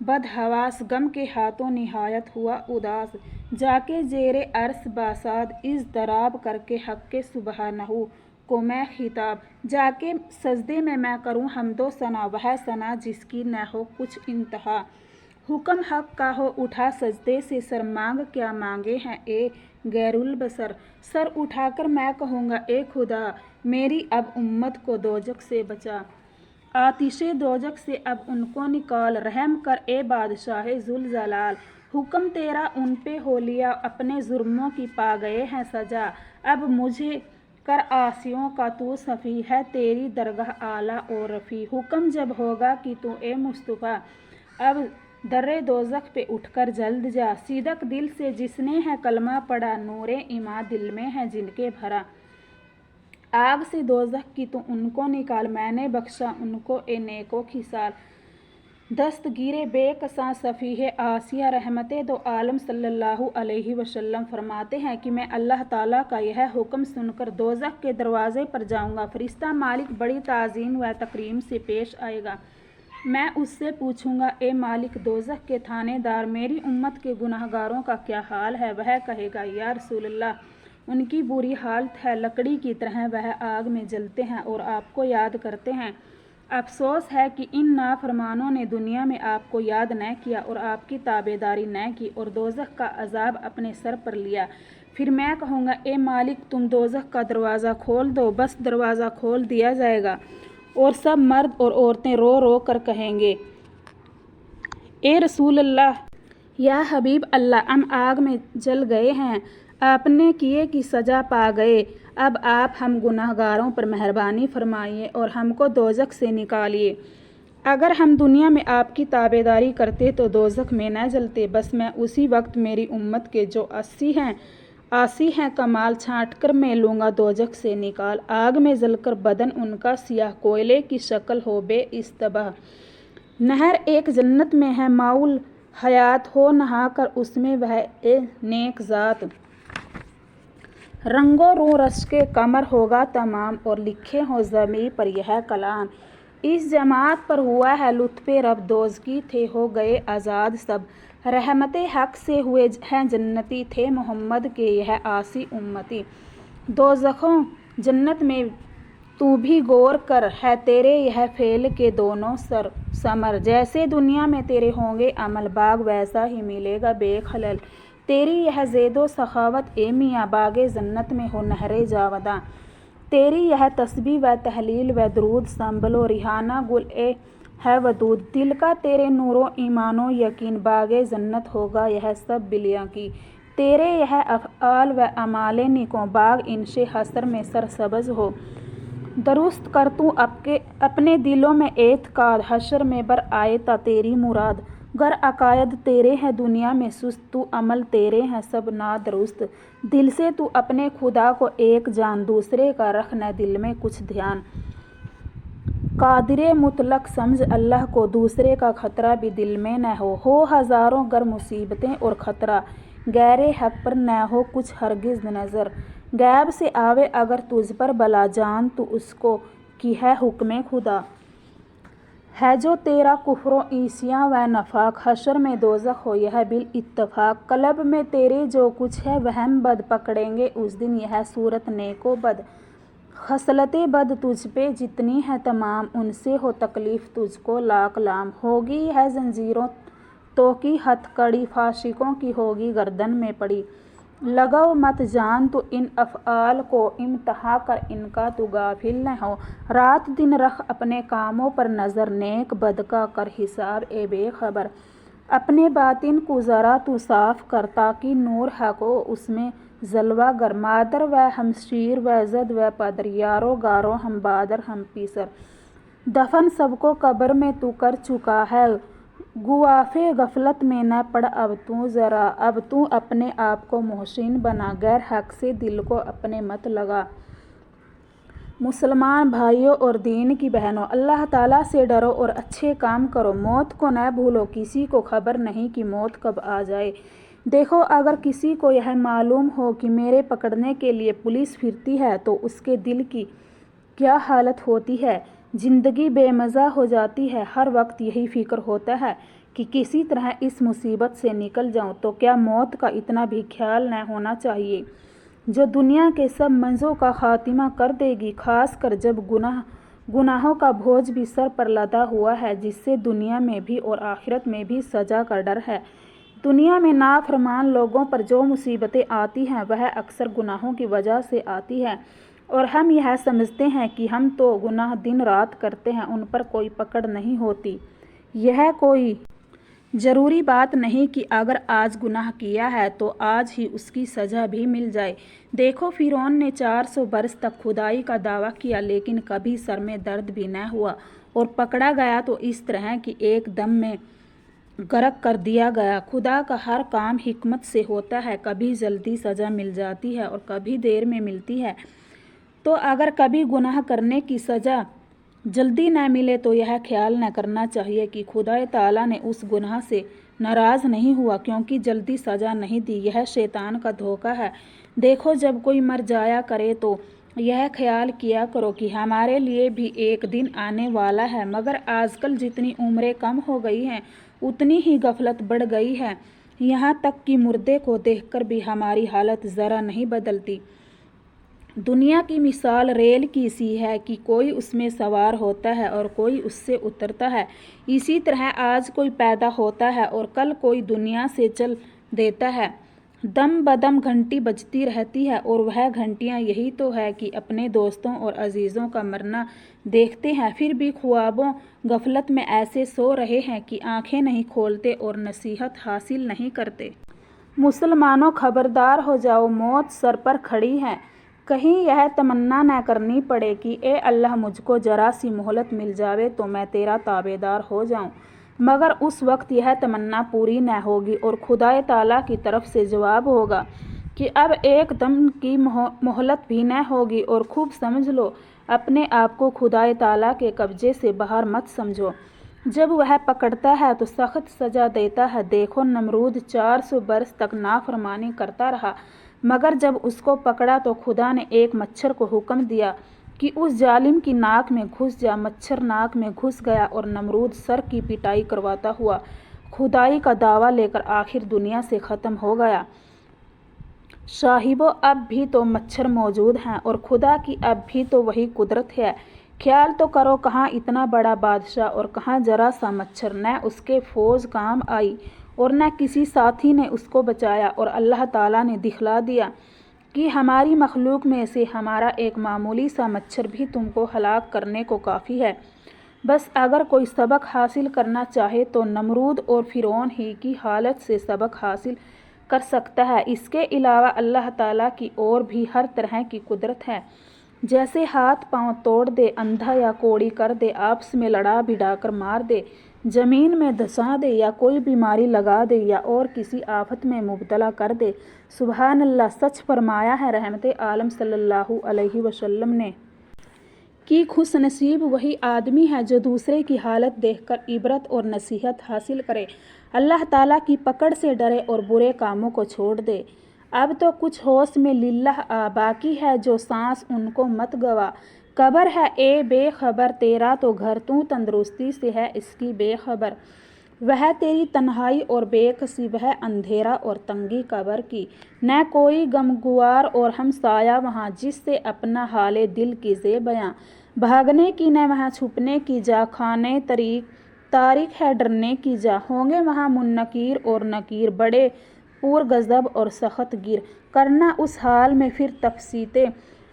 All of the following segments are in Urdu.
بدحواس غم کے ہاتھوں نہایت ہوا اداس، جا کے زیر عرش باساد اضطراب کر کے حق کے سبحانہ کو میں خطاب، جا کے سجدے میں کروں حمد و ثنا، وہ ثنا جس کی نہ ہو کچھ انتہا، حکم حق کا ہو اٹھا سجدے سے سر، مانگ کیا مانگے ہیں اے غیر البصر، سر اٹھا کر میں کہوں گا اے خدا میری اب امت کو دوزخ سے بچا، آتش دوزخ سے اب ان کو نکال، رحم کر اے بادشاہ ذوالجلال، حکم تیرا ان پہ ہو لیا اپنے جرموں کی پا گئے ہیں سزا، اب مجھے کر عاصیوں کا تو شفیع ہے تیری درگاہ اعلیٰ و رفیع، حکم جب ہوگا کہ تو اے مصطفیٰ اب درِ دوزخ پہ اٹھ کر جلد جا، صدق دل سے جس نے ہے کلمہ پڑھا، نور ایمان دل میں ہے جن کے بھرا، آگ سے دوزخ کی تو ان کو نکال، میں نے بخشا ان کو اے نیکو خصال، دستگیر بے کساں شفیع آسیہ رحمت دو عالم صلی اللہ علیہ وسلم فرماتے ہیں کہ میں اللہ تعالیٰ کا یہ حکم سن کر دوزخ کے دروازے پر جاؤں گا، فرشتہ مالک بڑی تعظیم و تکریم سے پیش آئے گا، میں اس سے پوچھوں گا اے مالک دوزخ کے تھانے دار میری امت کے گناہ گاروں کا کیا حال ہے، وہ کہے گا یا رسول اللہ ان کی بری حالت ہے، لکڑی کی طرح وہ آگ میں جلتے ہیں اور آپ کو یاد کرتے ہیں، افسوس ہے کہ ان نافرمانوں نے دنیا میں آپ کو یاد نہ کیا اور آپ کی تابعداری نہ کی اور دوزخ کا عذاب اپنے سر پر لیا، پھر میں کہوں گا اے مالک تم دوزخ کا دروازہ کھول دو، بس دروازہ کھول دیا جائے گا اور سب مرد اور عورتیں رو رو کر کہیں گے اے رسول اللہ یا حبیب اللہ ہم آگ میں جل گئے ہیں، آپ نے کیے کی سزا پا گئے، اب آپ ہم گناہ گاروں پر مہربانی فرمائیے اور ہم کو دوزخ سے نکالیے، اگر ہم دنیا میں آپ کی تابعداری کرتے تو دوزخ میں نہ جلتے، بس میں اسی وقت میری امت کے جو عاصی ہیں کمال چھانٹ کر میں لوں گا دوزخ سے نکال، آگ میں جل کر بدن ان کا سیاہ کوئلے کی شکل ہو بے اشتباہ، نہر ایک جنت میں ہے ماؤل حیات ہو نہا کر اس میں وہ اے نیک ذات، رنگ و رو رش کے قمر ہوگا تمام اور لکھے ہوں زمیں پر یہ کلام، اس جماعت پر ہوا ہے لطف رب دوزخی تھے ہو گئے آزاد سب، رحمت حق سے ہوئے ہیں جنتی تھے محمد کے یہ عاصی امتی، دوزخوں جنت میں تو بھی غور کر ہے تیرے یہ فعل کے دونوں ثمر، جیسے دنیا میں تیرے ہوں گے عمل باغ ویسا ہی ملے گا بے خلل، تیری یہ زید و سخاوت اے میاں باغ جنت میں ہو نہر جاوداں، تیری یہ تسبیح و تہلیل و درود سنبھل و ریحانہ گل اے ہے ودود، دل کا تیرے نور و ایمان و یقین باغ جنت ہوگا یہ سب بلیاں کی، تیرے یہ افعال و اعمال نیکوں باغ انش حشر میں سرسبز ہو، درست کر تو اپنے دلوں میں اعتقاد، حشر میں بر آئے تا تیری مراد، گر عقائد تیرے ہیں دنیا میں سست تو عمل تیرے ہیں سب نادرست، دل سے تو اپنے خدا کو ایک جان دوسرے کا رکھ نہ دل میں کچھ دھیان، قادر مطلق سمجھ اللہ کو دوسرے کا خطرہ بھی دل میں نہ ہو ہزاروں گر مصیبتیں اور خطرہ غیر حق پر نہ ہو کچھ ہرگز نظر، غیب سے آوے اگر تجھ پر بلا جان تو اس کو کی ہے حکم خدا، ہے جو تیرا کفر و عصیاں و نفاق، حشر میں دوزخ ہو یہ بالاتفاق، قلب میں تیرے جو کچھ ہے وہم بد، پکڑیں گے اس دن یہ صورت نیک و بد، خصلت بد تجھ پہ جتنی ہے تمام ان سے ہو تکلیف تجھ کو لاکھ لام، ہوگی ہے زنجیروں تو کی ہتھ کڑی، فاسقوں کی ہوگی گردن میں پڑی، لگو مت جان تو ان افعال کو، امتحاں کر ان کا تو غافل نہ ہو، رات دن رکھ اپنے کاموں پر نظر، نیک بد کا کر حساب اے بے خبر، اپنے باطن کو ذرا تو صاف کر تاکہ نور حق ہو اس میں جلوہ گر، مادر و ہمشیر و زد و پدر، یارو گارو ہم بادر ہم پیسر، دفن سب کو قبر میں تو کر چکا ہے، گوافِ غفلت میں نہ پڑ اب تو ذرا، اب تو اپنے آپ کو محسن بنا، غیر حق سے دل کو اپنے مت لگا، مسلمان بھائیوں اور دین کی بہنوں اللہ تعالیٰ سے ڈرو اور اچھے کام کرو، موت کو نہ بھولو، کسی کو خبر نہیں کہ موت کب آ جائے، دیکھو اگر کسی کو یہ معلوم ہو کہ میرے پکڑنے کے لیے پولیس پھرتی ہے تو اس کے دل کی کیا حالت ہوتی ہے، زندگی بے مزہ ہو جاتی ہے، ہر وقت یہی فکر ہوتا ہے کہ کہ کسی طرح اس مصیبت سے نکل جاؤں، تو کیا موت کا اتنا بھی خیال نہ ہونا چاہیے جو دنیا کے سب منزوں کا خاتمہ کر دے گی، خاص کر جب گناہوں کا بوجھ بھی سر پر لدا ہوا ہے، جس سے دنیا میں بھی اور آخرت میں بھی سزا کا ڈر ہے۔ دنیا میں نافرمان لوگوں پر جو مصیبتیں آتی ہیں وہ اکثر گناہوں کی وجہ سے آتی ہیں، اور ہم یہ سمجھتے ہیں کہ ہم تو گناہ دن رات کرتے ہیں، ان پر کوئی پکڑ نہیں ہوتی۔ یہ کوئی ضروری بات نہیں کہ اگر آج گناہ کیا ہے تو آج ہی اس کی سزا بھی مل جائے۔ دیکھو، فرعون نے 400 برس تک خدائی کا دعویٰ کیا لیکن کبھی سر میں درد بھی نہ ہوا، اور پکڑا گیا تو اس طرح کہ ایک دم میں غرق کر دیا گیا۔ خدا کا ہر کام حکمت سے ہوتا ہے، کبھی جلدی سزا مل جاتی ہے اور کبھی دیر میں ملتی ہے۔ تو اگر کبھی گناہ کرنے کی سزا جلدی نہ ملے تو یہ خیال نہ کرنا چاہیے کہ خدا تعالیٰ نے اس گناہ سے ناراض نہیں ہوا کیونکہ جلدی سزا نہیں دی۔ یہ شیطان کا دھوکہ ہے۔ دیکھو، جب کوئی مر جایا کرے تو یہ خیال کیا کرو کہ ہمارے لیے بھی ایک دن آنے والا ہے، مگر آج کل جتنی عمریں کم ہو گئی ہیں اتنی ہی غفلت بڑھ گئی ہے، یہاں تک کہ مردے کو دیکھ کر بھی ہماری حالت ذرا نہیں بدلتی۔ دنیا کی مثال ریل کی سی ہے کہ کوئی اس میں سوار ہوتا ہے اور کوئی اس سے اترتا ہے۔ اسی طرح آج کوئی پیدا ہوتا ہے اور کل کوئی دنیا سے چل دیتا ہے۔ دم بدم گھنٹی بجتی رہتی ہے، اور وہ گھنٹیاں یہی تو ہے کہ اپنے دوستوں اور عزیزوں کا مرنا دیکھتے ہیں، پھر بھی خوابوں غفلت میں ایسے سو رہے ہیں کہ آنکھیں نہیں کھولتے اور نصیحت حاصل نہیں کرتے۔ مسلمانوں، خبردار ہو جاؤ، موت سر پر کھڑی ہے۔ کہیں یہ تمنا نہ کرنی پڑے کہ اے اللہ، مجھ کو ذرا سی مہلت مل جاوے تو میں تیرا تابعدار ہو جاؤں، مگر اس وقت یہ تمنا پوری نہ ہوگی اور خدا تعالیٰ کی طرف سے جواب ہوگا کہ اب ایک دم کی مہلت بھی نہ ہوگی، اور خوب سمجھ لو، اپنے آپ کو خدا تعالیٰ کے قبضے سے باہر مت سمجھو۔ جب وہ پکڑتا ہے تو سخت سزا دیتا ہے۔ دیکھو، نمرود 400 برس تک نافرمانی کرتا رہا، مگر جب اس کو پکڑا تو خدا نے ایک مچھر کو حکم دیا کہ اس ظالم کی ناک میں گھس جا۔ مچھر ناک میں گھس گیا اور نمرود سر کی پٹائی کرواتا ہوا خدائی کا دعویٰ لے کر آخر دنیا سے ختم ہو گیا۔ صاحبو، اب بھی تو مچھر موجود ہیں اور خدا کی اب بھی تو وہی قدرت ہے۔ خیال تو کرو، کہاں اتنا بڑا بادشاہ اور کہاں ذرا سا مچھر، نہ اس کے فوج کام آئی اور نہ کسی ساتھی نے اس کو بچایا، اور اللہ تعالیٰ نے دکھلا دیا کہ ہماری مخلوق میں سے ہمارا ایک معمولی سا مچھر بھی تم کو ہلاک کرنے کو کافی ہے۔ بس اگر کوئی سبق حاصل کرنا چاہے تو نمرود اور فرعون ہی کی حالت سے سبق حاصل کر سکتا ہے۔ اس کے علاوہ اللہ تعالیٰ کی اور بھی ہر طرح کی قدرت ہے، جیسے ہاتھ پاؤں توڑ دے، اندھا یا کوڑی کر دے، آپس میں لڑا بھڑا کر مار دے، زمین میں دھسا دے، یا کوئی بیماری لگا دے، یا اور کسی آفت میں مبتلا کر دے۔ سبحان اللہ، سچ فرمایا ہے رحمت عالم صلی اللہ علیہ وسلم نے کہ خوش نصیب وہی آدمی ہے جو دوسرے کی حالت دیکھ کر عبرت اور نصیحت حاصل کرے، اللہ تعالیٰ کی پکڑ سے ڈرے اور برے کاموں کو چھوڑ دے۔ اب تو کچھ ہوش میں للہ آ، باقی ہے جو سانس ان کو مت گوا۔ قبر ہے اے بے خبر تیرا تو گھر، تو تندرستی سے ہے اس کی بے خبر۔ وہ تیری تنہائی اور بے کسی، وہ اندھیرا اور تنگی قبر کی، نہ کوئی غمگوار اور ہمسایہ وہاں جس سے اپنا حال دل کیجے بیاں، بھاگنے کی نہ وہاں چھپنے کی جا، خانے تاریخ ہے ڈرنے کی جا، ہوں گے وہاں منکر اور نکیر، بڑے پرغضب اور سخت گیر، کرنا اس حال میں پھر تفتیش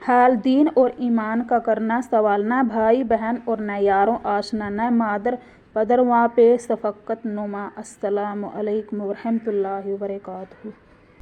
حال، دین اور ایمان کا کرنا سوال، نہ بھائی بہن اور نہ یاروں آشنا، نہ مادر پدر وہاں پہ شفقت نما۔ السلام علیکم ورحمۃ اللہ وبرکاتہ۔